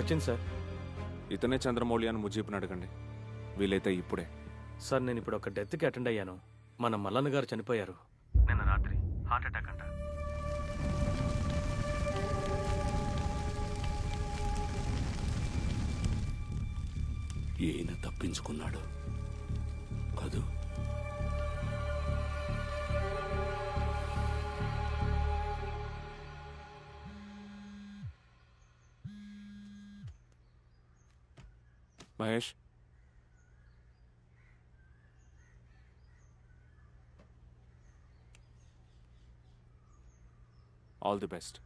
వచ్చింది సార్. ఇతనే చంద్రమౌళి అని ముజీబ్ని అడగండి, వీలైతే ఇప్పుడే. సార్ నేను ఇప్పుడు ఒక డెత్కి అటెండ్ అయ్యాను. మన మల్లన్న గారు చనిపోయారు నిన్న రాత్రి, హార్ట్ అటాక్ అంట. ఈయన తప్పించుకున్నాడు కదూ. Mahesh, all the best.